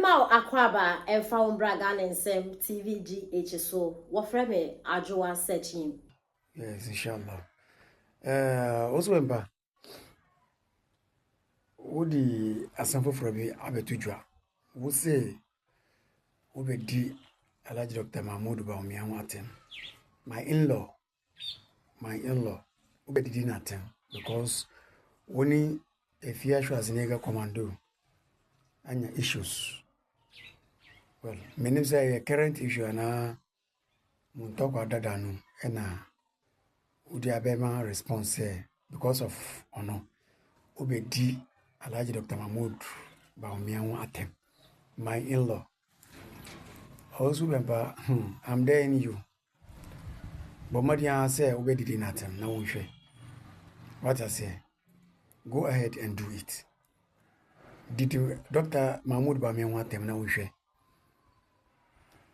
Mema akwaba emfa umbraga nsem TVGH so wofre me adwoa searching. Yes, inshallah. Also Bempah. Wodi asamfo frobi abetudwa. Wo say wo be di Alhaji Dr. Mahmoud Bawumia ho atem. My in-law, wo be di na atem because woni efia Schwarzenegger commando anya issues. Well, menim say a current issue na muntoko dada no na wodi abema response because of ono wo be di Alhaji Dr. Mahmoud Bawumia ho atem. My in-law. Also, Bempah, I'm there in you. But Madia say, obey the natem, now we share. What I say, go ahead and do it. Did you, Dr. Mahmoud Bawumia want them now we share?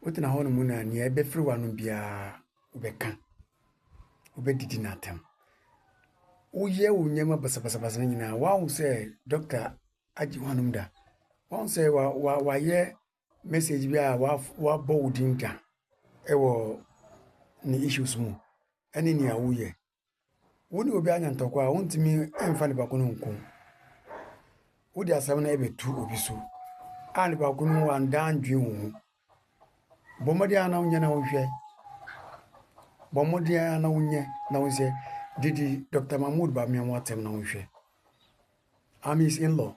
What in a honeymoon and ye be free one be a ubekan. Obey the natem. Oh, ye will never basabasabasina. One say, Doctor Ajiwanumda. One say, why ye message be a wa bolding down. Ewo ni issues mu ene ni awuye woni obi anya ntokwa wontimi emfa ne bakono nko wodi asam na ebetu obi so ani bakono wanda andwe hu bomodi ana unye na wohwe bomodi ana unye na wose didi Dr. Mahmoud Bawumia watem na wohwe am his in-law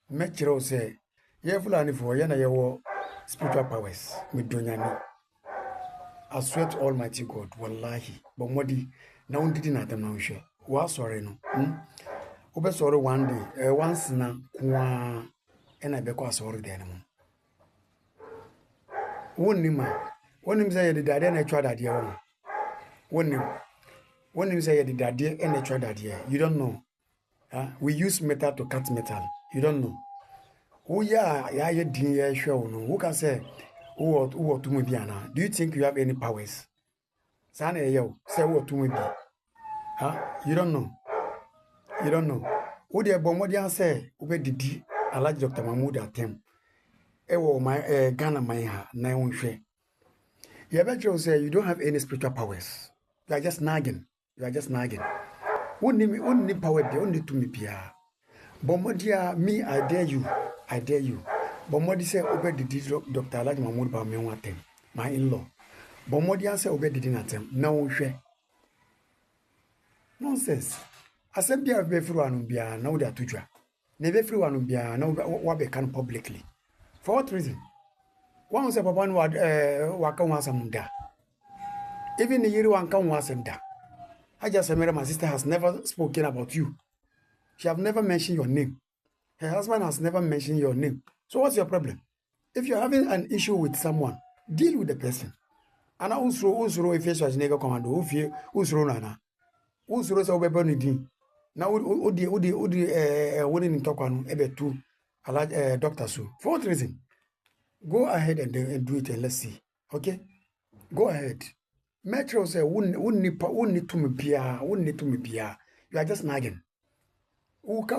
mechiro say ye fulani for ye na ye wo spiritual powers medonyani I swear to Almighty God, wallahi, but modi na undidi na them na share. Wa sorry no. Obe sorry one day, once na kwa ena be kwa sorry there no. Wonim say the daddy na twa daddy won. Wonim say the daddy na twa daddy. You don't know. We use metal to cut metal. You don't know. Oh yeah, ye din ye hwe no. Who can say who to me biana? Do you think you have any powers? Sana yo say what to me bi. You don't know. You don't know. Who the bomodian say ube didi Alhaji Dr. Mahmoud atem. Ewo my Ghana my ha na wonhwe. You better say you don't have any spiritual powers. You are just nagging. Only power dey only to me bia. Bomodia me I dare you. Bomodi say ube didi Dr. Alhaji Mahmoud Bawumia atem. My in-law. Bomodia say ube didi natem. Na wonhwe. Nonsense. Asem bia be free one bia na wo da tujwa. Na be free one bia na wo be can publicly. For what reason? One say papa no wa kan wasam da. Even the year one kan wasam da. I just remember my sister has never spoken about you. She have never mentioned your name. Her husband has never mentioned your name. So what's your problem? If you're having an issue with someone, deal with the person. And I also if you're Schwarzenegger commando, usro nana. Usro say obebe ni din. Na odi woni ni tokwa no ebe tu doctor so. For what reason? Go ahead and do it and let's see. Okay? Go ahead. Metro say wunni to me bia. You are just nagging. Uka.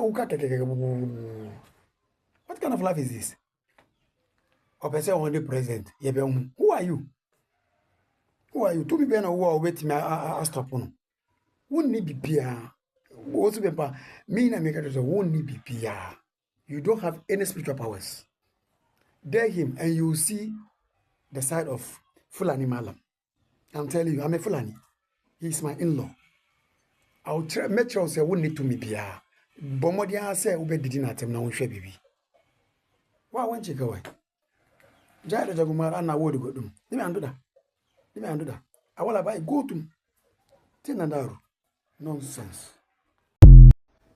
What kind of life is this? Or person on the president. Who are you? To be better who wait me I stop on. Wunni be bia. Also Bempah, me na make it so wunni be bia. You don't have any spiritual powers. Dare him and you will see the side of Fulani Malam. I'm telling you, I'm a Fulani. He's my in-law. I'll make sure say won't need to me bia. Bomodia say ube didi na tem na wonhwe bibi. Wa wonche ka wai. Jare jagumar ana wodi godum. Ni me andoda. Awala bai go to. Tinandaru. Nonsense.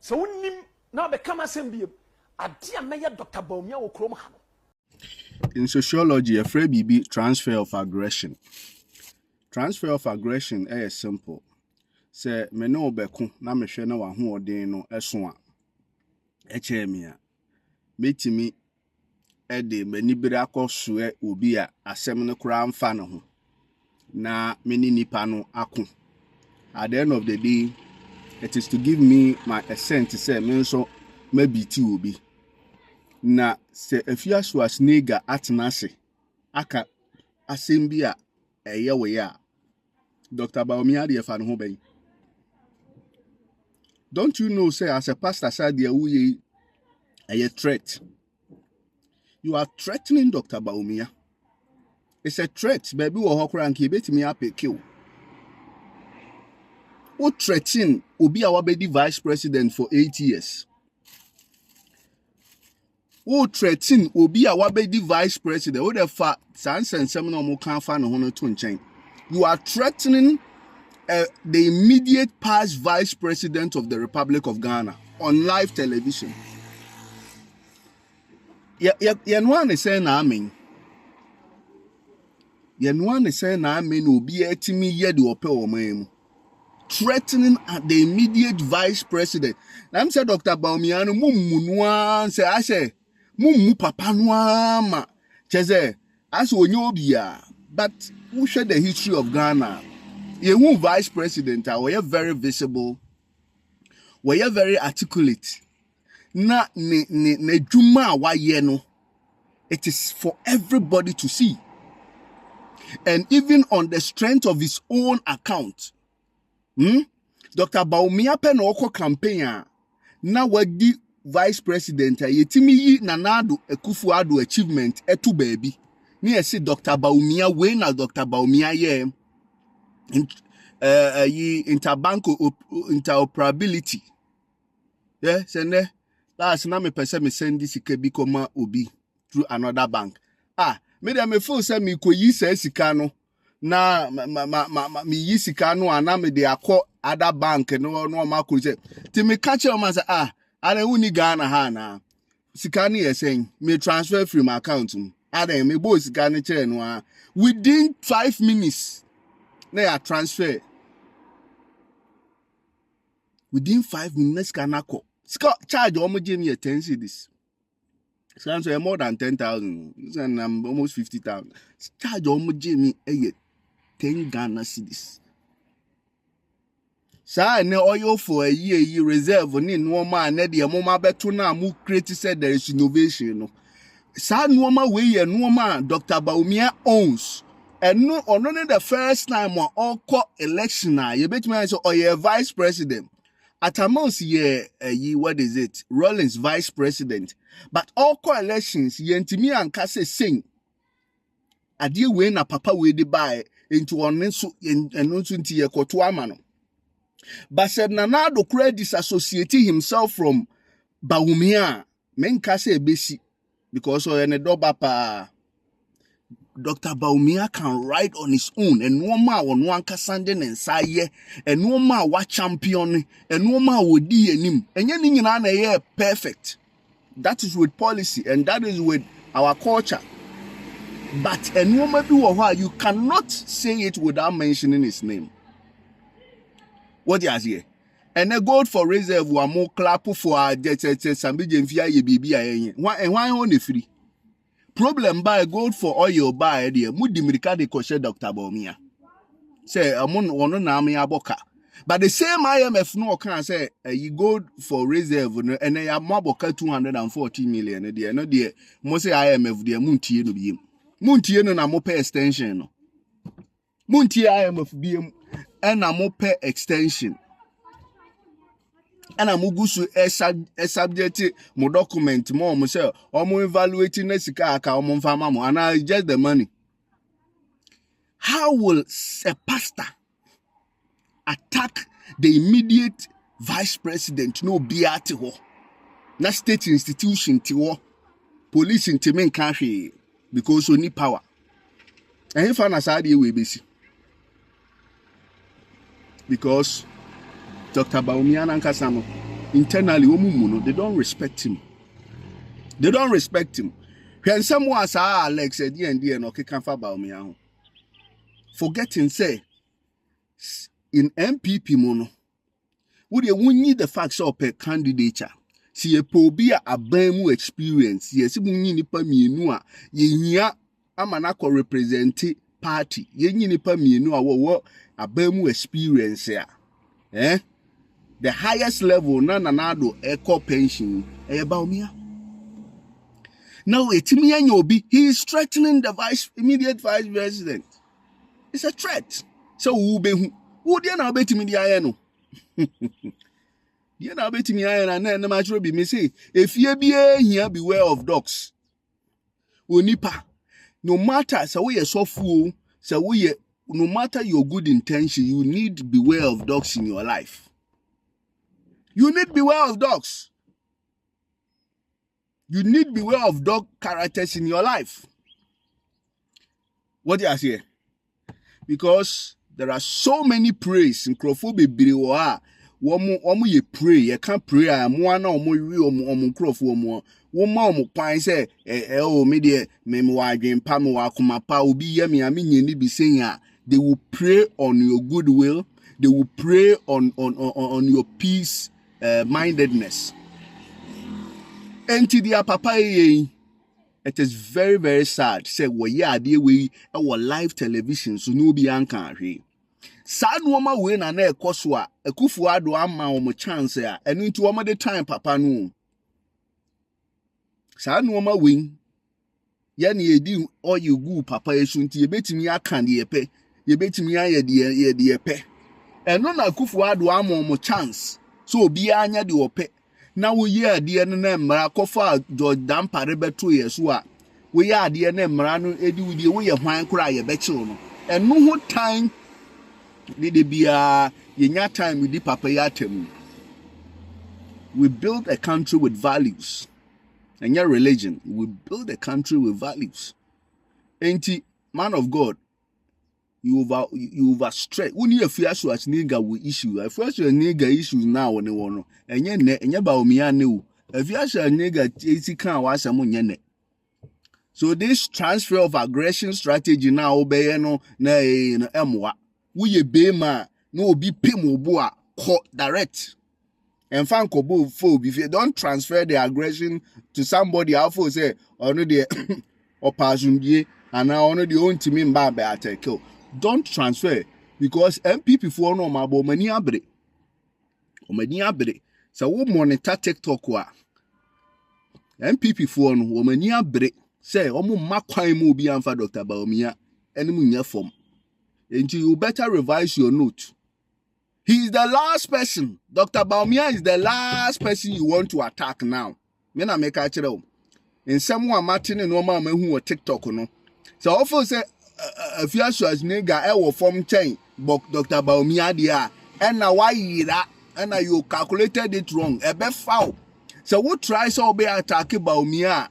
So unim na be kama sembie. Ade ameye Dr. Bawumia wo krom ha. In sociology, a free BB transfer of aggression. Transfer of aggression is simple. Say me no beku na me hwe na wa ho odin no eso a. Eche me a. Metimi e de manibere akosue obi a asem no kura mfa ne ho. Na me ni nipa no ako. At the end of the day, it is to give me my assent to say me so maybe ti obi. na se afia so asnega atnase aka asɛm a ɛyɛ we a Dr. Bawumia de fa no ho bɛn. Don't you know say as a pastor said there we a threat. You are threatening Dr. Bawumia. It's a threat, baby wo hokra nki betimi apeke o. O threaten obi a wabedi vice president for 8 years. O threaten obi a wabedi vice president. O the fa sansensem na mo kan fa no ho no to nchen. You are threatening the immediate past vice president of the Republic of Ghana on live television. Yenwan is saying amen. Yenwan is saying amen obi etimi ye de ope o man. Threatening the immediate vice president. I'm say Dr. Bawumia no mummunwa say I say mummu papa no ama. Cheze as onyo bia, but who share the history of Ghana? You vice president are very visible, we are very articulate. Na ne juma wa ye no. It is for everybody to see. And even on the strength of his own account, Dr. Bawumia pen oko campaign na wadi vice president yetimi yi nanado Akufo-Addo achievement etu baby. Ni ese Dr. Bawumia we na Dr. Bawumia ye interbank interoperability. Yeah, send last na me pese me send this ike koma obi through another bank. Me dem me feel say me ko yi say sika no na me yi sika no ana me de akọ other bank no ma ko say ti me catch o man say ana uni Ghana ha na sika ni yesen me transfer from my account ada me bo sika ni kire no within 5 minutes na ya transfer within 5 minutes kana ko sika charge o mo give me 10 cedis. So more than 10,000 and almost 50,000. Charge almost Jimmy 10 Ghana cedis. Sa ne oil for a year reserve ni no man ne de mama beto na mu create said there is innovation no. Sa no ma we ye no man Dr. Bawumia owns. And no only the first time or election na you bet me say or your vice president. At a month year what is it? Rollins vice president. But all coalitions yentimi anka say sing. Adie we na papa we de buy into onenso enonso nti ye koto ama no. But said Nanado Kure disassociating himself from Bawumia. Menka say besi because o ene doba pa Dr. Bawumia can ride on his own and no ma won wan kasande ne nsa ye and no ma wa champion and no ma wo di enim enye ni nyina na ye perfect. That is with policy and that is with our culture. But a woman you cannot say it without mentioning his name. What is here? And a gold for reserve were more clap for our Sambijan Fia BB. Why only free? Problem buy gold for oil buy dear Mudimirika de Koshe Dr. Bawumia. Say among one army aboka. But the same IMF no can say you go for reserve and they are maboka 240 million a dear no dear most IMF dear Muntie no be Muntie no na mo pay extension no Muntie IMF be and na mo pay extension and amugusu subject mo document mo say or mo evaluating na sika aka o mo fama mo and I just the money. How will a pastor attack the immediate vice president no biati ho na state institution ti ho police in men country because only power and if na side we be see because Dr. Bawumia nankasa no internally omumu they don't respect him when someone say Alex said and no can fa Bawumia ho forgetting say in MPP mono, would you need the facts of a candidature? See a pobia a bemu experience, yes, nipa mienua, yenya amanako represent party, yenyi nipa mienua wo a bemu experience ya. The highest level nanado eco pension, Bawumia. Now etimi anya obi, he is threatening the immediate vice president. It's a threat. So who dey na betimi di aya no. Dey na betimi aya na na matro bi me say efie bia hia beware of dogs. Onipa, no matter so we so fool, so we no matter your good intention, you need beware of dogs in your life. You need beware of dogs. You need beware of dog characters in your life. What do I say? Because there are so many praise in Crofobia Biwa. Womu ye pray, you can't pray. I'm one or more real crofo more. Woman pine say, oh, media, memoir, game, Pamoa, Kumapa, will be yummy. I mean, you need be saying, they will pray on your goodwill, they will pray on your peace mindedness. And to the papa, it is very, very sad. Say, well, yeah, dear, we our live television, so no be anka. Sad woman win an air coswa, a kufuado amma or chance, and into one the time, papa no. Sad woman win. Yan ye do all you go, papa, shouldn't ye bet me a candy ye pay, ye bet me a dear pay. And none a kufuado amma or chance, so be anya do pay. Now we are dear name Maracofa, George Dampa Rebbe 2 years. We are dear name Marano Edu, the way of mine cry a betchel. And no time did it be a yenya time with the papayatem. We build a country with values. And your religion, we build a country with values. Ain't it, man of God? You overstretch. When you fear so as nigga with issue. I first your nigga issues now on the one. And your Bawumia knew. If you ask a nigga, JC can't watch someone yene. So this transfer of aggression strategy now obey no na emwa. We ye be ma no be pimo boa court direct. And fan kobo phobe if you don't transfer the aggression to somebody alpha say or no the or passion and now only the own team in bad kill. Don't transfer because MPP for no mabo mani abre. O mani abre. So we monitor TikTok wa. MPP for no mani abre. Say omo makwan mo bi amfa Dr. Bawumia ene mu nya form. And you better revise your note. He is the last person. Dr. Bawumia is the last person you want to attack now. Me na make a chiro. In someone Martin and no man who TikTok no. So often say if you as nigga will form chain but Dr. Bawumia dia and now why that and you calculated it wrong a be foul. So what try so be attacking Bawumia?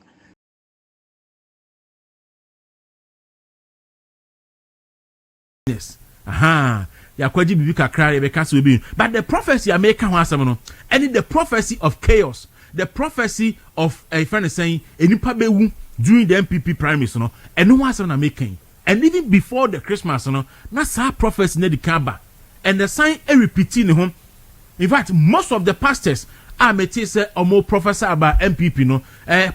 Yes. Aha. Yakwaji bibi kakra ye beka so bi. But the prophecy I make ho asem no. And the prophecy of chaos. The prophecy of a friend saying enipa bewu during the MPP primaries no. And no one na making. And even before the Christmas, no, that's our prophecy near the Kaaba. And the sign a repeating home. In fact, most of the pastors are say or more professor about MPP, no,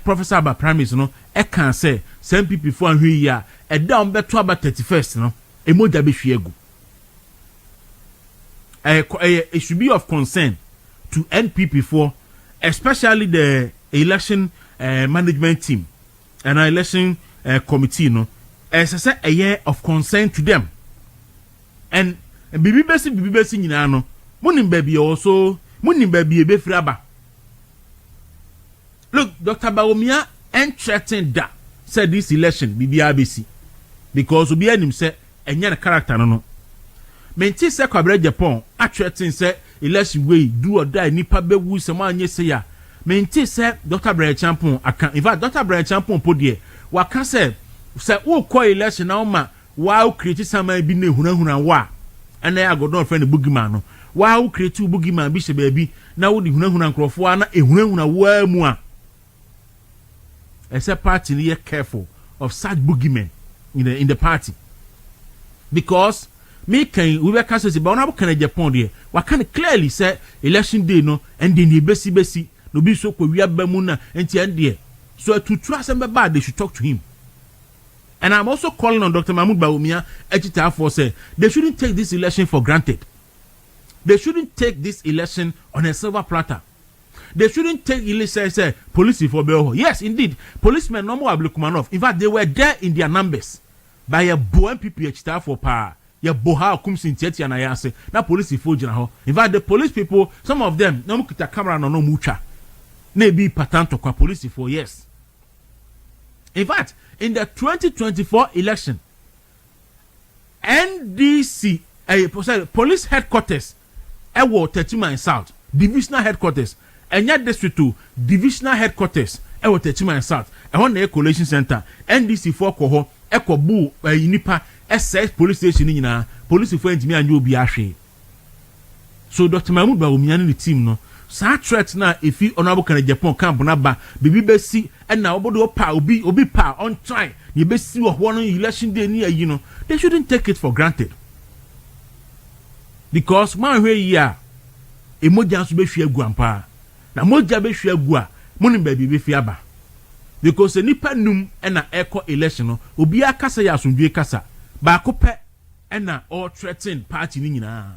professor about primaries, no, can say, some people for a year, a down better about 31st, no, a more dabi fiegu. It should be of concern to NPP for, especially the election management team and election committee, no. As a year of concern to them. And bibi besi nyina no munim baby also munim baby ebe fraba. Look, Dr. Bawumia threatened that said this election bibi abesi because obi anim say enya the character no. Menti say kwabere Japan a threaten say election way do or die nipa bewu se ma anye say ya. Menti say Dr. Brian Champon aka. In fact, Dr. Brian Champon podie waka say wo call election now ma wow create some bi na hunahuna wa and I go don friend boogeyman no wow create boogeyman bi she baby na wo di hunahuna nkrofo na ehunahuna wa mu a except party here careful of such boogeymen in the party because me can we were cancel say but na can Japan there we can clearly say election day no and then the besi no bi so ko wi abamu na enti and there so to trust them bad they should talk to him. And I'm also calling on Dr. Mahmoud Bawumia, Echita, for say they shouldn't take this election for granted. They shouldn't take this election on a silver platter. They shouldn't take illicit say police for Beho. Yes, indeed, policemen no more Ablukumanov. In fact, they were there in their numbers by a boy PPH staff for power. Ya boha kum sintiati na ya say na police for jina ho. In fact, the police people, some of them no kita camera no mucha. Na be patanto kwa police for yes. In fact, in the 2024 election, NDC police headquarters ewo 39 South divisional headquarters enya district to divisional headquarters ewo 39 South ehon na collation center NDC for ko ho ekobu nipa SS police station nyina police for entimi anyo obi ahwe. So Dr. Mahmoud Bawumia ni team no sa threat na efi honorable kan Japan camp na ba bibi besi na obodo pa obi pa on time ye besi wo ho no election day ni ayi no, they shouldn't take it for granted. Because man hwe yi a emoja so be hwe agu ampa na moja be hwe agu a moni ba bi be fi aba. Because nipa num na echo election no obi akasa ya asundwe kasa ba ko pe na all threaten party ni nyina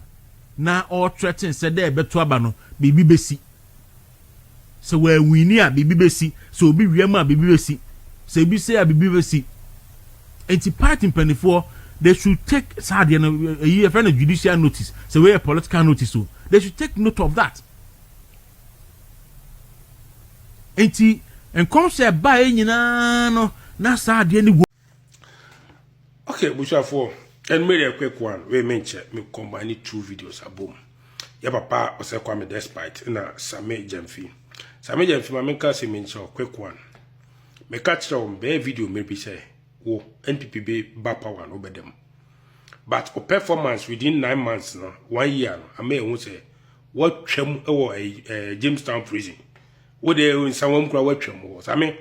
na all threaten said there beto aba no bibi besi. So we wini a bibi besi, so obi wiam a bibi besi, so bi say a bibi besi. Enti party mpanifo they should take sad a friend of judicial notice, so we a political notice, so they should take note of that. Enti and come say buy nyina no na sad any. Okay, Bushafo, and made a quick one. We mention me combine 2 videos a boom. Ya papa was a kwame despite na Same Jemfi. Same Jemfi ma menka se mention quick one. Me catch on be video maybe say wo NPP be bapa one over them. But o performance within 9 months no 1 year no I may who say what twem a Jamestown prison. Wo dey in someone kura what twem was. I mean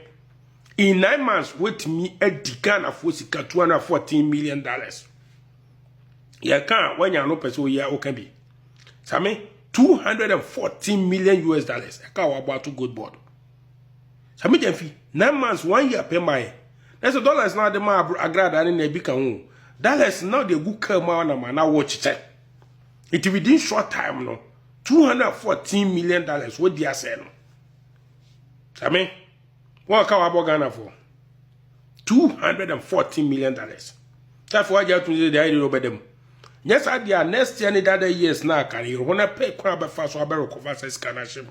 in 9 months wait me a Ghana for sika $214 million. Ya can when you no person ya o can be. Same $214 million US. I can't about to good board. Same Jemfi 9 months 1 year pay my. That's $1 now the ma agrada and ne bika un. Dollars now the good come on man now watch it. It within short time no $214 million what they are saying. Same what can we Ghana for? $214 million. That's why you have to say the idea over them. Yes, I did next year and other years now. Can you want to pay crab fast or better cover scannership?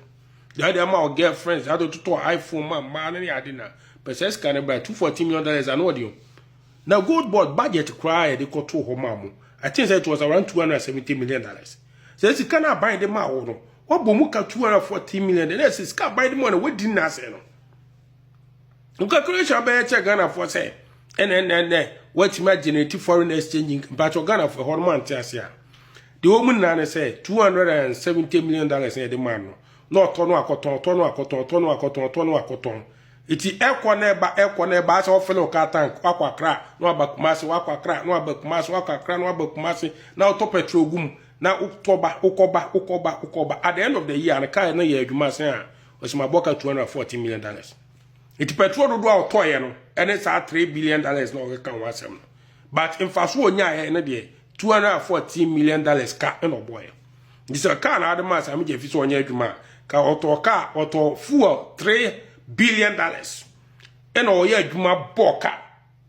The other amount girlfriends, I don't to iPhone, man, and I didn't. But says can buy $214 million an audio. Now, good board budget cry, they got 2 home. I think it was around $270 million. Says you cannot buy them out. What Bomuka $214 million? The next is can't buy the money. What didn't I say? No calculation about Ghana for say. And then what imagine foreign exchange but Ghana for Horman Tiasia. The woman nana say $270 million in the man. No tono a cotton. It's equaneba so fellow catan, aqua crack, no about Kumasi, aqua crack, no about Kumasi, aqua crack, no about Kumasi, now top petrogum, now Ukoba. At the end of the year, and a car no year, you must say, was my book at $240 million. It's petrol do our toy, and it's at $3 billion no can once. But in fast one year, $214 million car no boy. This is a car, other mass, I mean, if it's 1 year, car auto fuel $3 billion. And all year, Juma Boka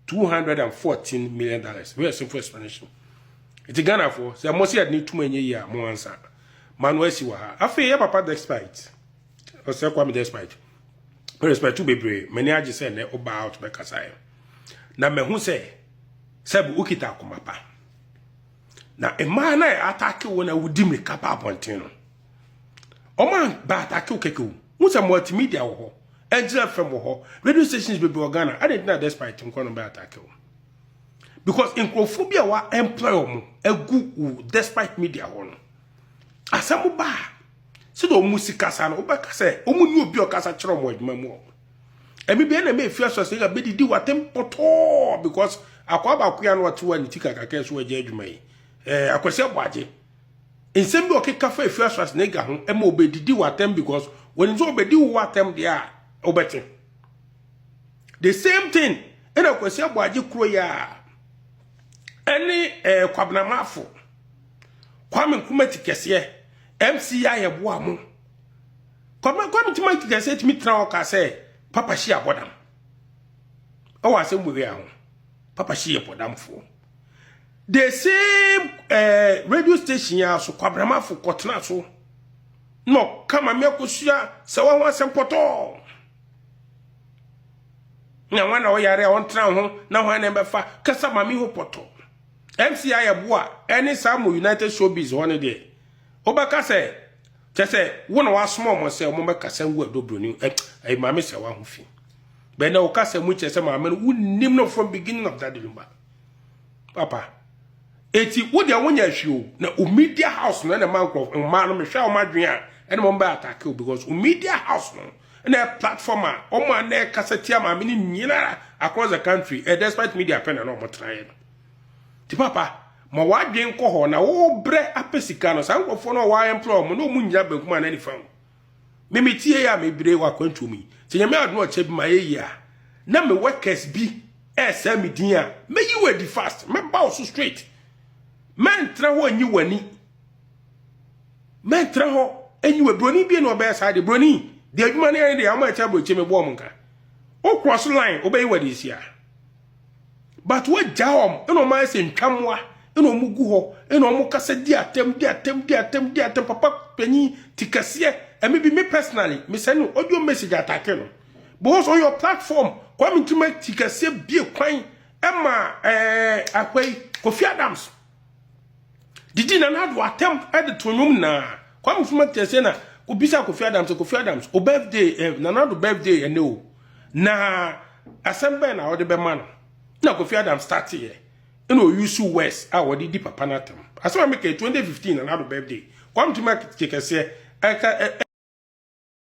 $214 million. Very simple explanation. It's a Ghana for, so I must say, I need 2 years more answer. Manuel Siwaha. I feel papa despite. Or say, Kwame despite. Respect to be brave. Many are just saying, "Oh, out by Kasai." Now, me who say, "Sabu ukita kumapa." Now, a man I attack you when I would dim the kappa upon Tino. Oh man, but attack you keku. Who's a multimedia ho? Angela from ho. Radio stations be Ghana. I didn't know despite him calling by attack you. Because in Crophobia wa employer a good despite media ho. Asamu ba. Se do musika sa no obeka se omunni obi okasa kire mo adwuma mu emi be na me fia so se ga be didi watem poto because akwa ba kuya no watu ani tika kaka so agye adwuma yi akwase boaje ensem bi okeka fa fia so se ga ho ema obedidi watem because when so obedi watem dia obete the same thing ena akwase boaje kuro ya eni kwabna mafo kwame nkumati kese MCI yeboa mo Kwame tima kika say timi tra o ka say papa shi abodam o wa say mwe ya ho papa shi abodam fo the same radio station ya so kwabrama fo kotena so no kama me akosua se wa ho asempoto na wana o yare on tra ho na ho na befa kasa mami ho poto MCI aboa any Samo United Showbiz one day obaka say chese wona wa small mo say mo beka say wo adobroni ai mami se wa ho fi be na o ka say mu chese mami no wunnim no from beginning of that lumba papa eti wo dia wonya hwio na o media house no na man crop ma no me hwa o madwen a ene mo ba attack because o media house no na platform a o ma na kaseti mami ni nyina across the country despite media pen na mo try ti papa ma wadwen ko ho na wo bre apesika no san kofo no wa employ mo no mu nya bankuma na ni fam me tie ya me bre wa kwantu mi ti nya me adu o chebi ma ye ya na me workers bi esa me din a me yi we di fast me ba so straight man tra ho anyi wani man tra ho anyi we broni bi no be sa de broni de adwuma na ye de ama cha bro che me bo mo nka o cross line o be yi we di sia but what jawom eno ma se ntwamwa eno mugu ho eno mu kasa di atem papa penyi tikase emi bi me personally me send no audio message attack no because on your platform come to make tikase bi kwan ema akwai Kofi Adams did you not do attempt at the tonum na come to make tikase na ko bisa Kofi Adams o birthday na do birthday ene na assemble na o de be man na Kofi Adams start here in Owusu West a wodi di papa natam aso make 2015 na do birthday come to make tikase